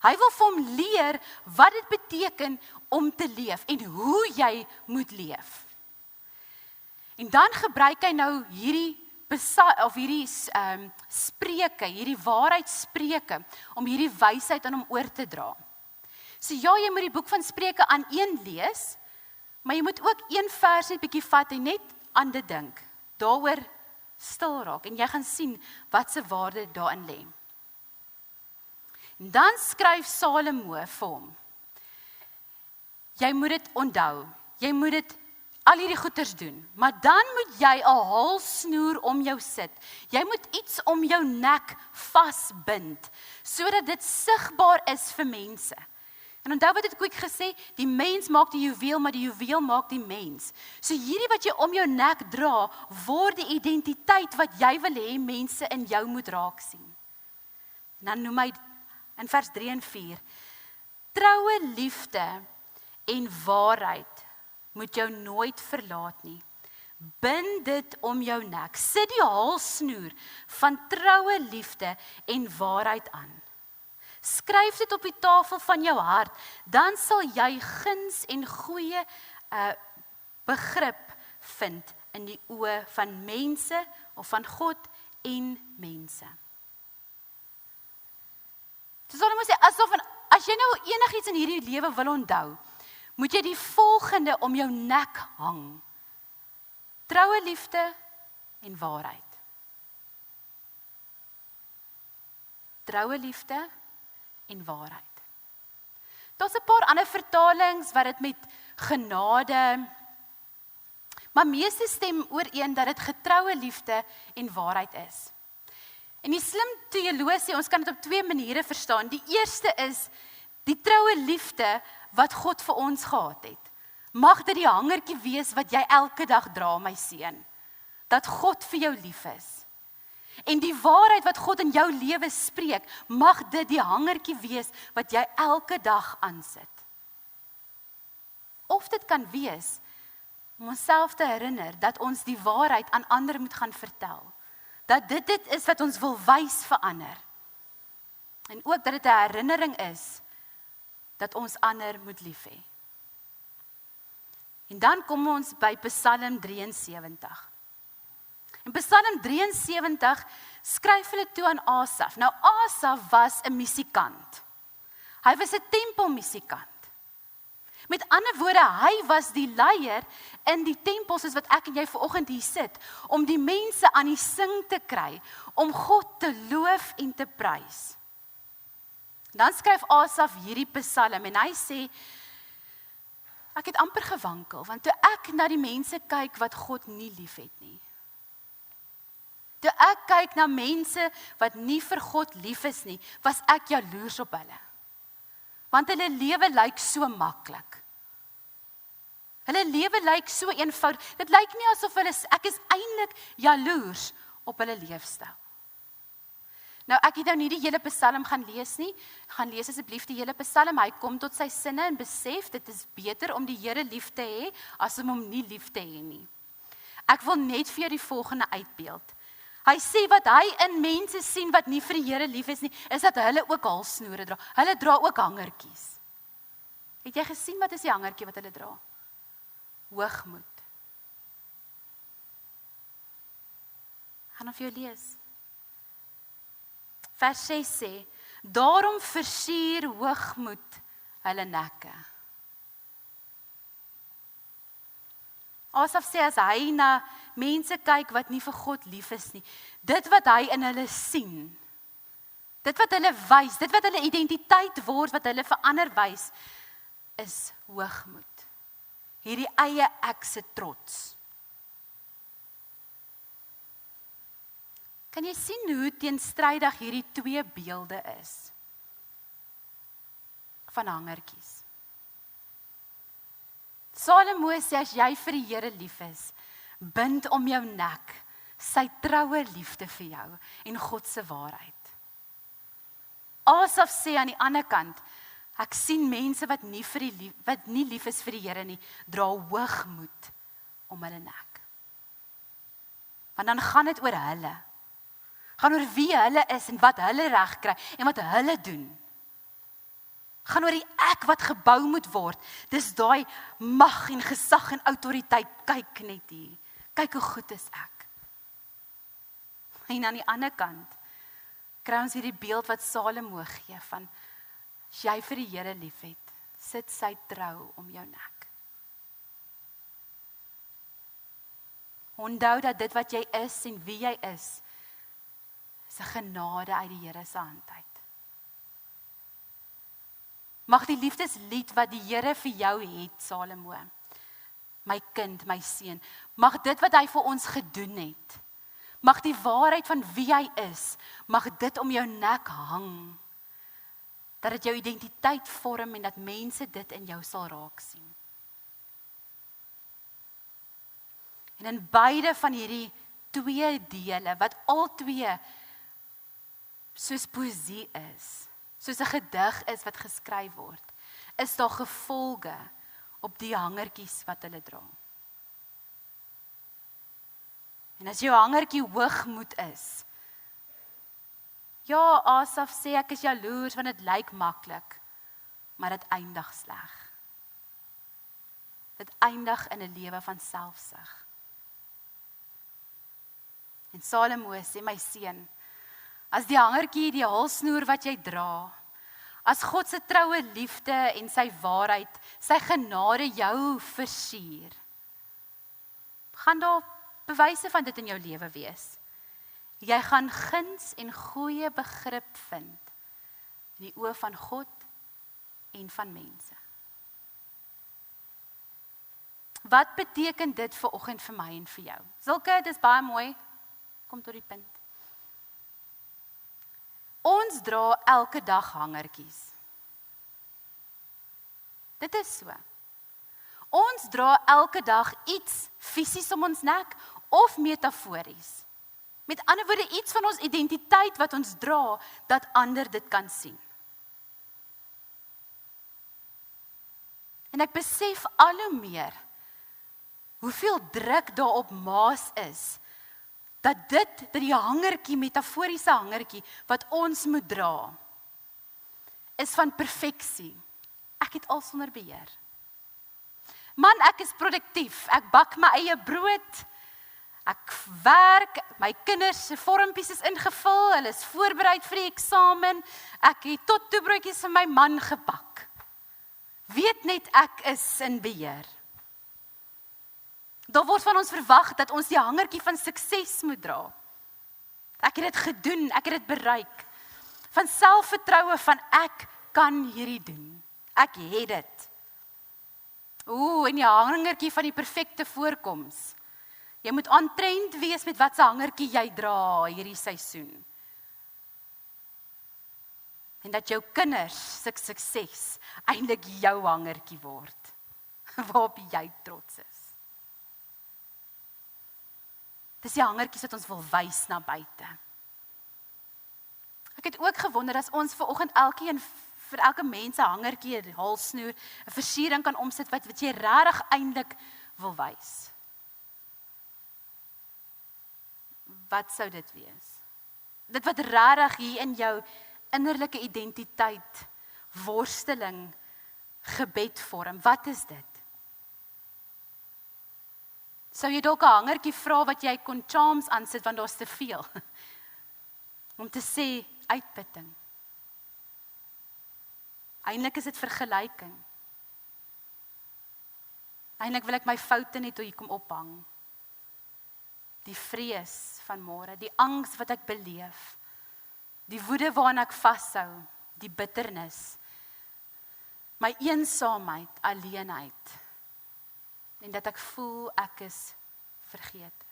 Hy wil vir hom leer wat dit beteken om te leef en hoe jy moet leef. En dan gebruik hy nou hierdie spreuke, hierdie waarheidsspreuke om hierdie wysheid aan hom oor te dra. So ja, jy moet die boek van Spreuke aan een lees, maar jy moet ook een vers net bietjie vat en net aan dit dink. Daaroor stil raak en jy gaan sien wat se waarde daarin lê. En dan skryf Salomo vir hom. Jy moet dit onthou. Jy moet dit al hierdie goeders doen, maar dan moet jy 'n halsnoer om jou sit. Jy moet iets om jou nek vasbind sodat dit sigbaar is vir mense. En onthou wat ek gesê, die mens maak die juweel, maar die juweel maak die mens. So hierdie wat jy om jou nek dra, word die identiteit wat jy wil hê mense in jou moet raak sien. En dan noem hy in vers 3 en 4, troue liefde en waarheid moet jou nooit verlaat nie. Bind dit om jou nek, sit die halsnoer van troue liefde en waarheid aan. Skryf dit op die tafel van jou hart, dan sal jy guns en goeie begrip vind in die oë van mense of van God en mense. So Salomo sê, as jy nou enigiets in hierdie lewe wil onthou, moet jy die volgende om jou nek hang. Troue liefde en waarheid. Troue liefde en waarheid. Daar's 'n paar ander vertalings wat dit met genade, maar meeste stem ooreen dat dit getroue liefde en waarheid is. En die slim teoloog sê, ons kan dit op 2 maniere verstaan. Die eerste is, die troue liefde wat God vir ons gehad het. Mag dit die hangertjie wees wat jy elke dag dra, my seun. Dat God vir jou lief is. En die waarheid wat God in jou lewe spreek, mag dit die hangertjie wees wat jy elke dag aansit. Of dit kan wees, om onsself te herinner, dat ons die waarheid aan ander moet gaan vertel. Dat dit is wat ons wil wys vir ander. En ook dat dit 'n herinnering is, dat ons ander moet lief hê. En dan kom ons by Psalm 73. In Psalm 73 skryf hulle toe aan Asaf. Nou Asaf was 'n musikant. Hy was 'n tempelmusikant. Met ander woorde, hy was die leier in die tempel soos wat ek en jy vanoggend hier sit, om die mense aan die sing te kry, om God te loof en te prys. Dan skryf Asaf hierdie Psalm en hy sê, ek het amper gewankel, want toe ek na die mense kyk wat God nie lief het nie. Toe ek kyk na mense wat nie vir God lief is nie, was ek jaloers op hulle. Want hulle lewe lyk so maklik. Hulle lewe lyk so eenvoudig. Dit lyk nie asof ek is eintlik jaloers op hulle leefstyl. Nou ek het nou nie die hele Psalm gaan lees nie. Gaan lees asseblief die hele Psalm. Hy kom tot sy sinne en besef dit is beter om die Here lief te hê as om hom nie lief te hê nie. Ek wil net vir jou die volgende uitbeeld. Hy sê wat hy in mense sien wat nie vir die Here lief is nie, is dat hulle ook halsnoere dra. Hulle dra ook hangertjies. Het jy gesien wat is die hangertjie wat hulle dra? Hoogmoed. Gaan of jou lees. Vers 6 sê, Daarom versier hoogmoed hulle nekke. Asaf sê as hy na mense kyk wat nie vir God lief is nie, dit wat hy in hulle sien, dit wat hulle wys, dit wat hulle identiteit word, wat hulle verander wys, is hoogmoed. Hierdie eie ek se trots. Kan jy sien hoe teenstrydig hierdie twee beelde is van hangertjies? Salomo sê as jy vir die Here lief is, bind om jou nek sy troue liefde vir jou en God se waarheid. Asaf sê aan die ander kant, ek sien mense wat nie lief is vir die Here nie, dra hoogmoed om hulle nek. Want dan gaan dit oor hulle. Gaan oor wie hulle is en wat hulle reg kry en wat hulle doen. Gaan oor die ek wat gebou moet word. Dis daai mag en gesag en autoriteit. Kyk net hier. Kyk hoe goed is ek. En aan die ander kant kry ons hierdie beeld wat Salomo gee van as jy vir die Here liefhet, sit sy trou om jou nek. Onthou dat dit wat jy is en wie jy is 'n genade uit die Here se hand uit. Mag die liefdeslied wat die Here vir jou het, Salomo, my kind, my seun, mag dit wat hy vir ons gedoen het, mag die waarheid van wie hy is, mag dit om jou nek hang, dat dit jou identiteit vorm en dat mense dit in jou sal raak sien. En in beide van hierdie twee dele, wat al twee soos poësie is, soos 'n gedig is wat geskryf word, is daar gevolge op die hangertjies wat hulle dra. En as jou hangertjie hoogmoed is, ja, Asaf sê ek is jaloers want dit lyk maklik, maar dit eindig sleg. Dit eindig in 'n lewe van selfsug. En Salomo sê, my seun, as die hangertjie die halsnoer wat jy dra, as God se troue liefde en sy waarheid, sy genade jou versier, gaan daar bewyse van dit in jou lewe wees. Jy gaan guns en goeie begrip vind in die oë van God en van mense. Wat beteken dit vir oggend vir my en vir jou? Silke, dis baie mooi. Kom tot die punt. Ons dra elke dag hangertjies. Dit is so. Ons dra elke dag iets fisies om ons nek of metafories. Met ander woorde, iets van ons identiteit wat ons dra, dat ander dit kan sien. En ek besef al hoe meer, hoeveel druk daar op maas is, dat die hangertjie, metaforiese hangertjie, wat ons moet dra, is van perfeksie. Ek het al sonder beheer. Man, ek is produktief, ek bak my eie brood, ek werk, my kinders se vormpies is ingevul, hulle is voorbereid vir die eksamen, ek het tot toebroodjies vir my man gebak. Weet net ek is in beheer. Daar word van ons verwag dat ons die hangertjie van sukses moet dra. Ek het dit gedoen, ek het dit bereik. Van selfvertroue van ek kan hierdie doen. Ek het dit. En die hangertjie van die perfekte voorkoms. Jy moet aantrend wees met wat se hangertjie jy dra hierdie seisoen. En dat jou kinders se sukses eintlik jou hangertjie word, waarop jy trots is. Dis die hangertjies wat ons wil wys na buite. Ek het ook gewonder as ons vanoggend vir elke mens 'n hangertjie, 'n halsnoer, 'n versiering kan omsit wat jy regtig eintlik wil wys. Wat sou dit wees? Dit wat regtig hier in jou innerlike identiteit, worsteling, gebed vorm, wat is dit? Sou jy dalk 'n hangertjie vra wat jy kon charms aansit want daar's te veel? Om te sê uitputting. Eintlik is dit vergelyking. Eintlik wil ek my foute net hier kom ophang. Die vrees van môre, die angs wat ek beleef, die woede waaraan ek vashou, die bitternis, my eensaamheid, alleenheid, en dat ek voel ek is vergeet.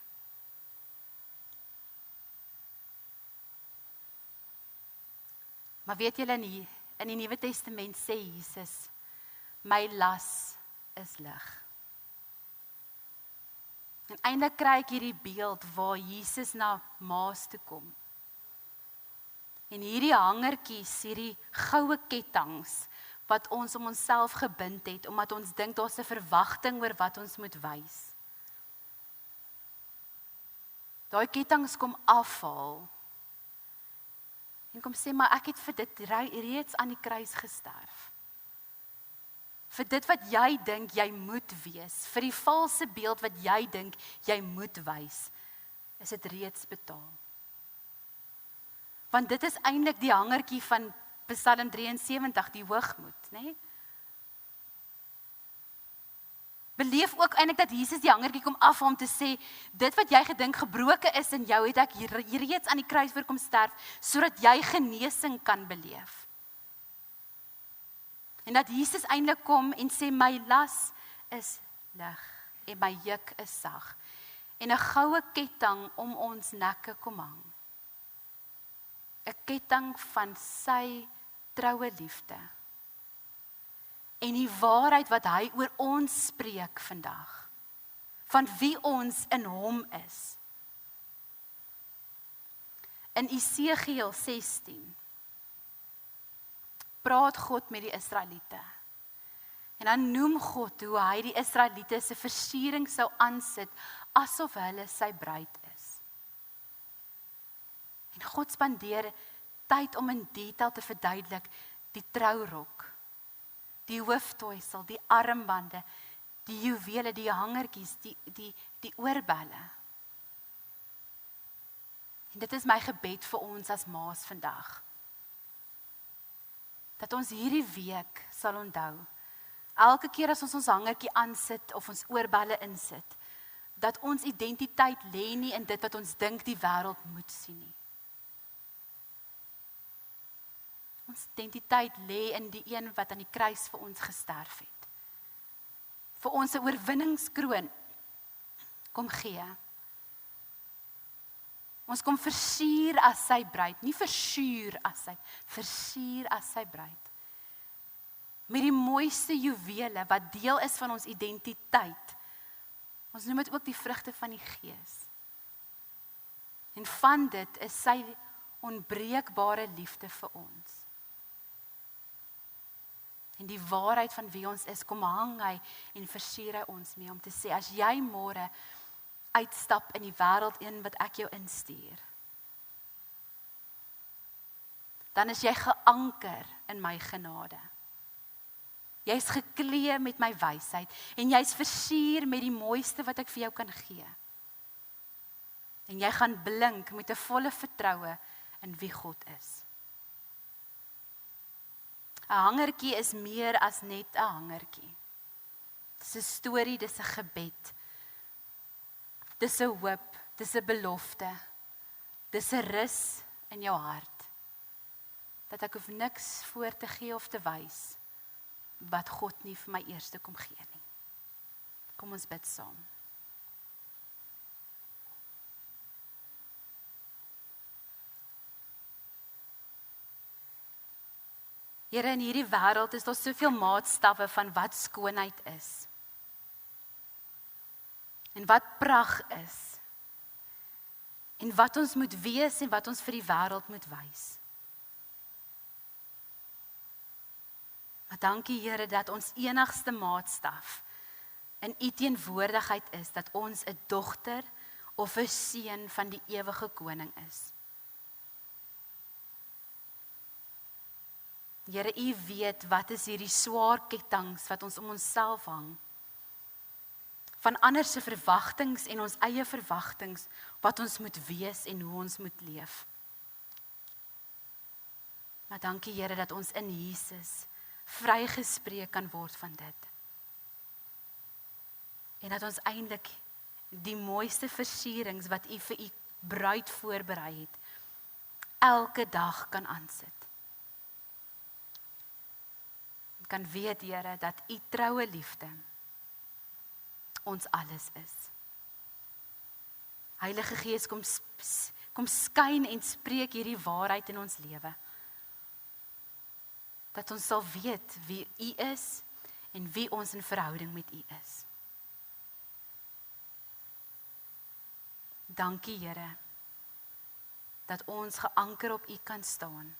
Maar weet julle nie, in die Nuwe Testament sê Jesus, my las is lig. En eintlik kry ek hierdie beeld waar Jesus na Maas toe kom. En hierdie hangertjies, hierdie goue kettinge wat ons om onsself gebind het, omdat ons dink daar's 'n verwagting oor wat ons moet wys. Daai kettinge kom afhaal. En kom sê, maar ek het vir dit reeds aan die kruis gesterf. Vir dit wat jy dink jy moet wees, vir die valse beeld wat jy dink jy moet wys, is dit reeds betaal. Want dit is eintlik die hangertjie van Psalm 73, die hoogmoed, né? Beleef ook eintlik dat Jesus die hangertjie kom af om te sê, dit wat jy gedink gebroke is in jou, het ek hier reeds aan die kruis voor kom sterf, sodat jy genesing kan beleef. En dat Jesus eintlik kom en sê, my las is lig en my juk is sag. En 'n goue ketting om ons nekke kom hang. 'n Ketting van sy troue liefde. En die waarheid wat hy oor ons spreek vandag. Van wie ons in hom is. In Esegiel 16 praat God met die Israeliete. En dan noem God hoe hy die Israeliete se versiering sou aansit asof hulle sy bruid is. En God spandeer tyd om in detail te verduidelik die trourok, die hooftooisel, die armbande, die juwele, die hangertjies, die oorbelle. En dit is my gebed vir ons as ma's vandag. Dat ons hierdie week sal onthou, elke keer as ons hangertjie aansit of ons oorbelle insit, dat ons identiteit lê nie in dit wat ons dink die wêreld moet sien nie. Ons identiteit lê in die een wat aan die kruis vir ons gesterf het. Vir ons 'n oorwinningskroon kom gee. Ons kom versier as sy bruid, nie versuur as sy bruid. Met die mooiste juwele wat deel is van ons identiteit. Ons noem dit ook die vrugte van die Gees. En van dit is sy onbreekbare liefde vir ons. En die waarheid van wie ons is, kom hang hy en versier hy ons mee om te sê, as jy môre uitstap in die wêreld in wat ek jou instuur, dan is jy geanker in my genade. Jy's geklee met my wysheid en jy's versier met die mooiste wat ek vir jou kan gee. En jy gaan blink met 'n volle vertroue in wie God is. 'n Hangertjie is meer as net 'n hangertjie. Dis 'n storie, dis 'n gebed. Dis 'n hoop, dis 'n belofte. Dis 'n rus in jou hart. Dat ek hoef niks voor te gee of te wys wat God nie vir my eerste kom gee nie. Kom ons bid saam. Here, in hierdie wêreld is daar soveel maatstawwe van wat skoonheid is. En wat pragt is. En wat ons moet wees en wat ons vir die wêreld moet wys. Maar dankie Here dat ons enigste maatstaf in U teenwoordigheid is, dat ons 'n dogter of 'n seun van die ewige koning is. Here, U weet wat is hierdie swaar kettinge wat ons om onsself hang. Van ander se verwagtinge en ons eie verwagtinge wat ons moet wees en hoe ons moet leef. Maar dankie Here dat ons in Jesus vrygespreek kan word van dit. En dat ons eintlik die mooiste versierings wat U vir U bruid voorberei het, elke dag kan aansit. En kan weet, Here, dat U troue liefde ons alles is. Heilige Gees, kom skyn en spreek hierdie waarheid in ons lewe. Dat ons sal weet wie U is en wie ons in verhouding met U is. Dankie, Here, dat ons geanker op U kan staan.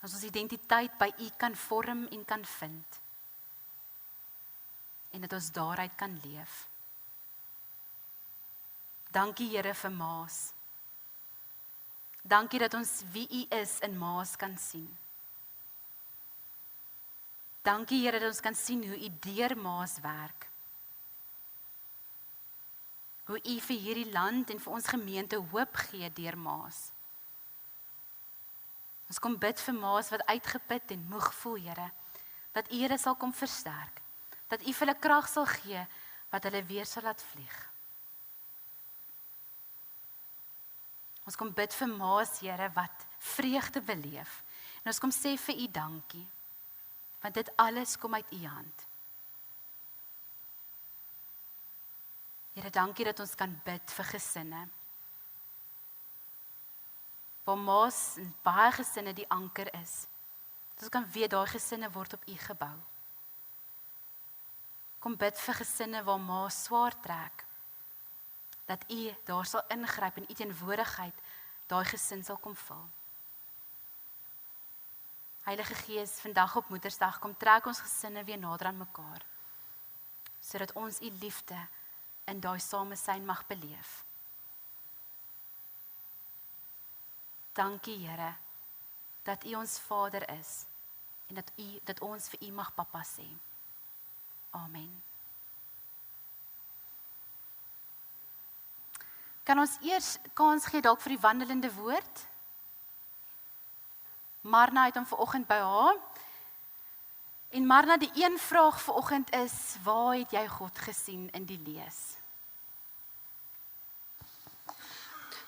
As ons identiteit by U kan vorm en kan vind. En dat ons daaruit kan leef. Dankie, Here, vir Maas. Dankie dat ons wie U is in Maas kan sien. Dankie, Here, dat ons kan sien hoe U deur Maas werk. Hoe U vir hierdie land en vir ons gemeente hoop gee deur Maas. Ons kom bid vir Maas wat uitgeput en moeg voel, Here, dat U hulle sal kom versterk, dat U vir hulle krag sal gee, wat hulle weer sal laat vlieg. Ons kom bid vir Maas, Here, wat vreugde beleef, en ons kom sê vir U dankie, want dit alles kom uit U hand. Here, dankie dat ons kan bid vir gesinne. Waar Maas en baie gesinne die anker is. Dat ons kan weet, daai gesinne word op U gebou. Kom bid vir gesinne waar Maas swaar trek. Dat U daar sal ingryp en U teenwoordigheid daai gesin sal kom vul. Heilige Gees, vandag op Moedersdag kom trek ons gesinne weer nader aan mekaar. Sodat ons U liefde in daai samesyn mag beleef. Dankie, Here, dat U ons Vader is en dat ons vir U mag Papa sê. Amen. Kan ons eers kans gee dalk vir die wandelende woord? Marna het hom vanoggend by haar. En Marna, die een vraag vanoggend is, waar het jy God gesien in die lees?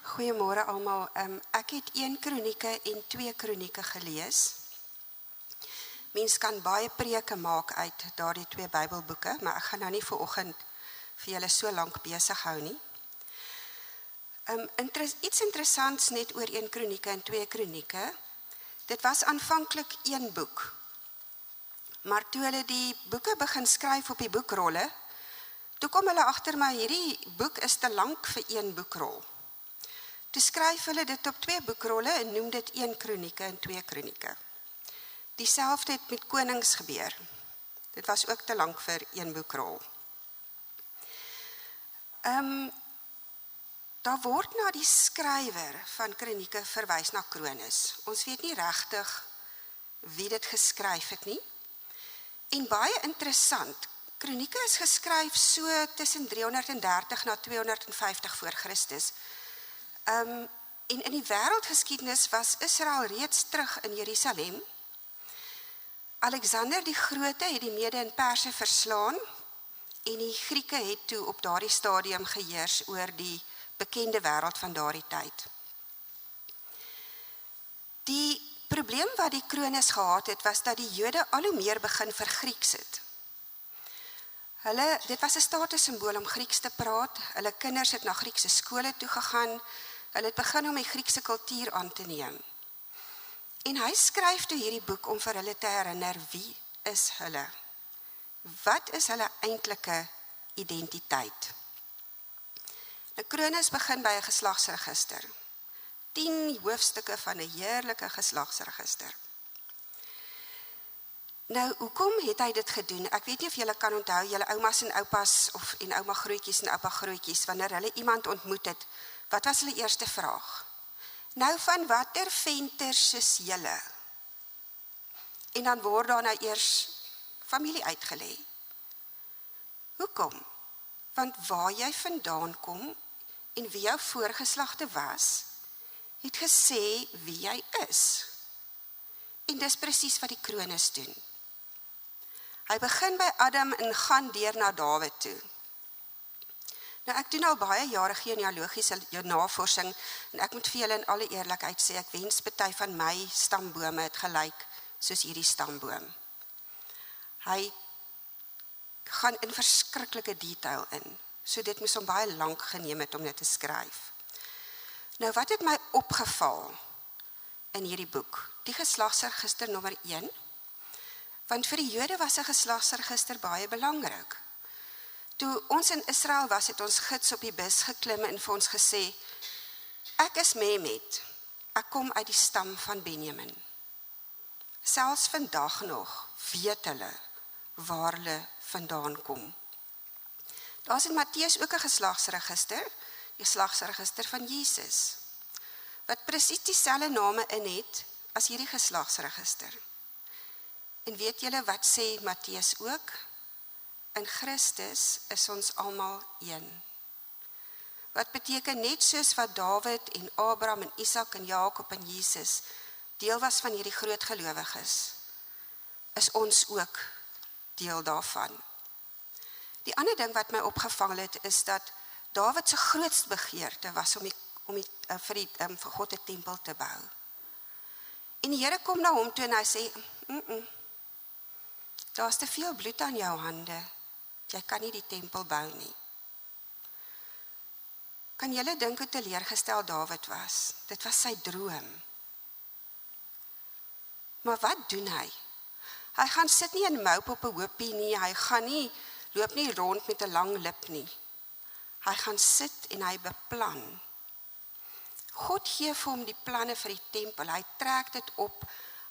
Goeiemôre almal. Ek het 1 Kronieke en 2 Kronieke gelees. Mens kan baie preke maak uit daardie 2 Bybelboeke, maar ek gaan nou nie vanoggend vir julle so lank besig hou nie. Iets interessants net oor 1 Kronieke en 2 Kronieke. Dit was aanvanklik 1 boek. Maar toe hulle die boeke begin skryf op die boekrolle, toe kom hulle agter my hierdie boek is te lank vir 1 boekrol. Toe skryf hulle dit op 2 boekrolle en noem dit 1 Kronieke en 2 Kronieke. Dieselfde het met konings gebeur. Dit was ook te lank vir 1 boekrol. Daar word na die skrywer van Kronieke verwys na Kronis. Ons weet nie regtig wie dit geskryf het nie. En baie interessant, Kronieke is geskryf so tussen 330 na 250 voor Christus. En in die wêreldgeskiedenis was Israel reeds terug in Jerusalem. Alexander die Grote het die Mede en Perse verslaan en die Grieke het toe op daardie stadium geheers oor die bekende wêreld van daardie tyd. Die probleem wat die Kronis gehad het, was dat die Jode al hoe meer begin vergrieks het. Dit was 'n statussymbool om Grieks te praat, hulle kinders het na Griekse skole toe gegaan, hulle het begin om die Griekse kultuur aan te neem. En hy skryf toe hierdie boek om vir hulle te herinner, wie is hulle? Wat is hulle eintlike identiteit? Die Kronis begin by 'n geslagsregister. 10 hoofstukke van 'n heerlike geslagsregister. Nou, hoekom het hy dit gedoen? Ek weet nie of julle kan onthou, julle oumas en oupas en ouma grootjies en oupa grootjies, wanneer hulle iemand ontmoet het, wat was hulle eerste vraag? Nou, van watter venters is julle? En dan word daar nou eers familie uitgelê. Hoekom? Want waar jy vandaan kom en wie jou voorgeslagte was, het gesê wie jy is. En dis presies wat die Kronis doen. Hy begin by Adam en gaan deur na Dawid toe. Nou ek doen al baie jare genealogiese navorsing en ek moet vir julle in alle eerlikheid sê, ek wens party van my stambome het gelyk soos hierdie stamboom. Hy gaan in verskriklike detail in, so dit moes hom baie lank geneem het om dit te skryf. Nou wat het my opgeval in hierdie boek? Die geslagsregister nommer 1, want vir die Jode was 'n geslagsregister baie belangrik. Toe ons in Israel was, het ons gids op die bus geklim en vir ons gesê, ek is Mehmet, ek kom uit die stam van Benjamin. Selfs vandag nog weet hulle waar hulle vandaan kom. Daar is in Matteus ook 'n geslagsregister, die geslagsregister van Jesus, wat presies dieselfde name in het as hierdie geslagsregister. En weet julle wat sê Matteus ook? In Christus is ons almal een. Wat beteken net soos wat Dawid en Abraham en Isak en Jakob en Jesus deel was van hierdie groot gelowiges, is ons ook deel daarvan. Die ander ding wat my opgevang het, is dat Dawid se grootste begeerte was om vir God 'n tempel te bou. En die Here kom na hom toe en hy sê, daar's te veel bloed aan jou hande, jy kan nie die tempel bou nie. Kan julle dink hoe teleurgestel Dawid was? Dit was sy droom. Maar wat doen hy? Hy gaan sit nie en moup op 'n hoopie nie, hy gaan nie, loop nie rond met 'n lang lip nie. Hy gaan sit en hy beplan. God gee vir hom die planne vir die tempel, hy trek dit op,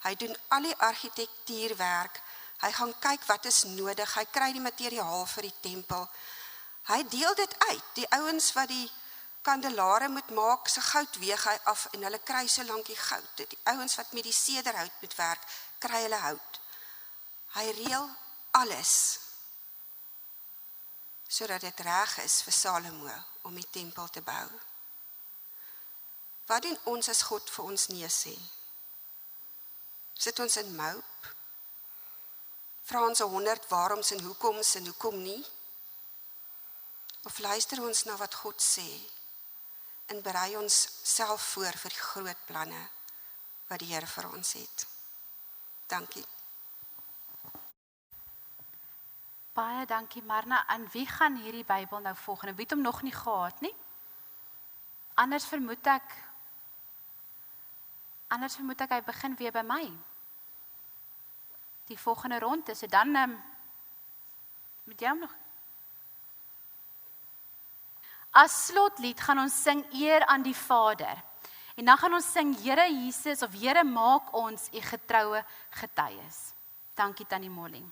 hy doen al die argitektuurwerk, hy gaan kyk wat is nodig, hy kry die materiaal vir die tempel, hy deel dit uit, die ouens wat die kandelare moet maak, se goud weeg hy af en hulle kry so lank die goud, die ouens wat met die sederhout moet werk, kry hulle hout. Hy reël alles, sodat dit reg is vir Salomo om die tempel te bou. Wat doen ons as God vir ons nee sê? Sit ons in moup? Vra ons 100 waaroms en hoekom nie? Of luister ons na wat God sê en berei ons self voor vir die groot planne wat die Here vir ons het? Dankie. Baie dankie Marna. Aan wie gaan hierdie Bybel nou volgende? Wie het hom nog nie gehad nie? Anders vermoed ek hy begin weer by my. Die volgende ronde, so dan met jou nog. As slotlied gaan ons sing eer aan die Vader. En dan gaan ons sing Here Jesus of Here maak ons u getroue getuies. Dankie Tannie Molly.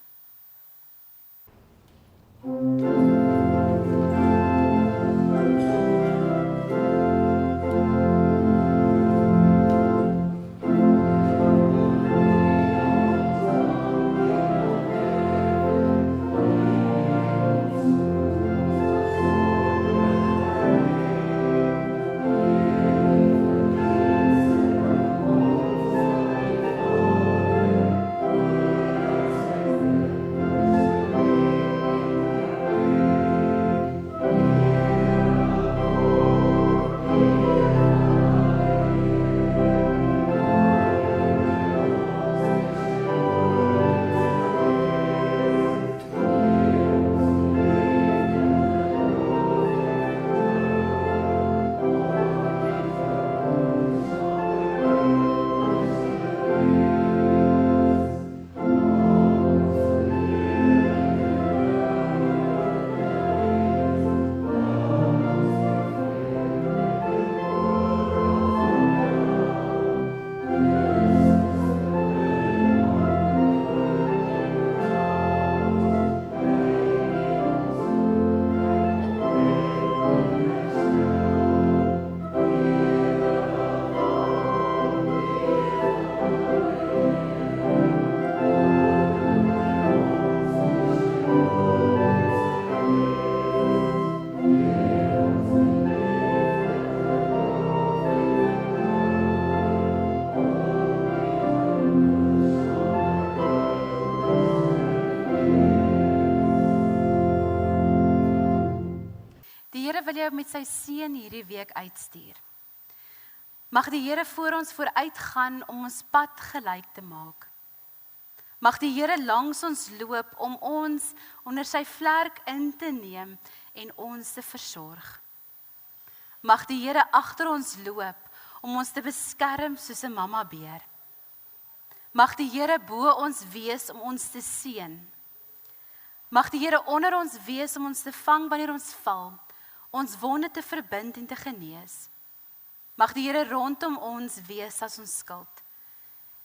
Here wil jou met sy seën hierdie week uitstuur. Mag die Here voor ons vooruitgaan om ons pad gelyk te maak. Mag die Here langs ons loop om ons onder sy vlerk in te neem en ons te versorg. Mag die Here agter ons loop om ons te beskerm soos 'n mamma beer. Mag die Here bo ons wees om ons te seën. Mag die Here onder ons wees om ons te vang wanneer ons val, ons wonde te verbind en te genees. Mag die Here rondom ons wees as ons skild.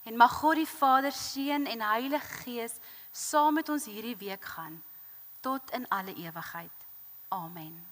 En mag God die Vader, Seun en Heilige Gees saam met ons hierdie week gaan, tot in alle ewigheid. Amen.